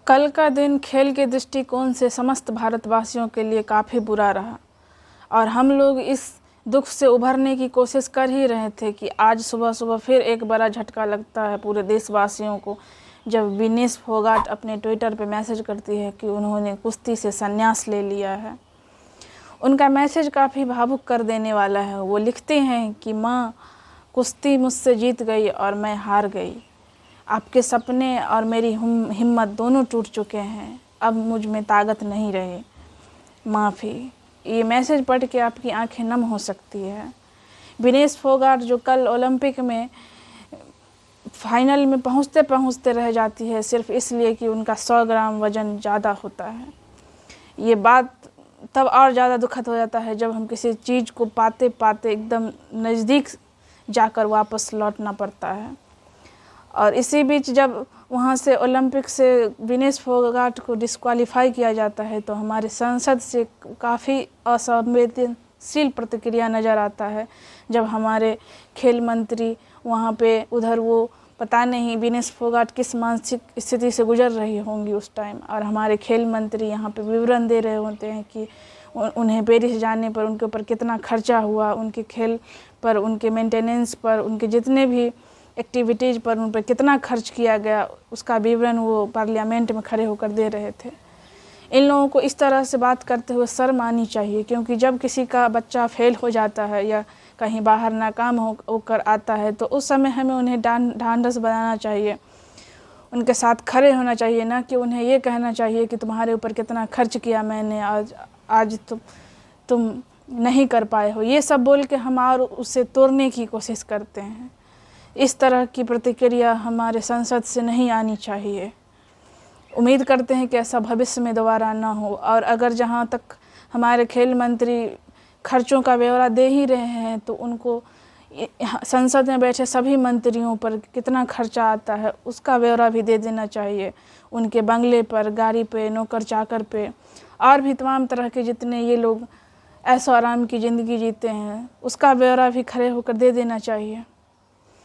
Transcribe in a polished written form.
कल का दिन खेल के दृष्टिकोण से समस्त भारतवासियों के लिए काफ़ी बुरा रहा और हम लोग इस दुख से उभरने की कोशिश कर ही रहे थे कि आज सुबह सुबह फिर एक बड़ा झटका लगता है पूरे देशवासियों को, जब विनेश फोगाट अपने ट्विटर पे मैसेज करती है कि उन्होंने कुश्ती से संन्यास ले लिया है। उनका मैसेज काफ़ी भावुक कर देने वाला है। वो लिखते हैं कि माँ, कुश्ती मुझसे जीत गई और मैं हार गई। आपके सपने और मेरी हिम्मत दोनों टूट चुके हैं। अब मुझ में ताकत नहीं रही। माफ़ी। ये मैसेज पढ़ के आपकी आंखें नम हो सकती है। विनेश फोगाट जो कल ओलंपिक में फाइनल में पहुंचते पहुंचते रह जाती है सिर्फ इसलिए कि उनका 100 ग्राम वज़न ज़्यादा होता है। ये बात तब और ज़्यादा दुखद हो जाता है जब हम किसी चीज़ को पाते पाते एकदम नज़दीक जाकर वापस लौटना पड़ता है। और इसी बीच जब वहाँ से ओलंपिक से विनेश फोगाट को डिस्क्वालीफाई किया जाता है तो हमारे संसद से काफ़ी असंवेदनशील प्रतिक्रिया नज़र आता है। जब हमारे खेल मंत्री वहाँ पे उधर वो पता नहीं विनेश फोगाट किस मानसिक स्थिति से गुजर रही होंगी उस टाइम, और हमारे खेल मंत्री यहाँ पे विवरण दे रहे होते हैं कि उन्हें पेरिस जाने पर उनके ऊपर कितना खर्चा हुआ, उनके खेल पर, उनके मेंटेनेंस पर, उनके जितने भी एक्टिविटीज़ पर उन पर कितना खर्च किया गया, उसका विवरण वो पार्लियामेंट में खड़े होकर दे रहे थे। इन लोगों को इस तरह से बात करते हुए शर्म आनी चाहिए, क्योंकि जब किसी का बच्चा फेल हो जाता है या कहीं बाहर नाकाम होकर आता है तो उस समय हमें उन्हें ढांढस बनाना चाहिए, उनके साथ खड़े होना चाहिए, ना कि उन्हें ये कहना चाहिए कि तुम्हारे ऊपर कितना खर्च किया मैंने, आज तुम नहीं कर पाए हो। ये सब बोल के हम और उसे तोड़ने की कोशिश करते हैं। इस तरह की प्रतिक्रिया हमारे संसद से नहीं आनी चाहिए। उम्मीद करते हैं कि ऐसा भविष्य में दोबारा ना हो। और अगर जहाँ तक हमारे खेल मंत्री खर्चों का ब्यौरा दे ही रहे हैं तो उनको संसद में बैठे सभी मंत्रियों पर कितना खर्चा आता है उसका ब्यौरा भी दे देना चाहिए। उनके बंगले पर, गाड़ी पे, नौकर चाकर पे और भी तमाम तरह के जितने ये लोग ऐशो आराम की ज़िंदगी जीते हैं उसका ब्यौरा भी खड़े होकर दे देना चाहिए।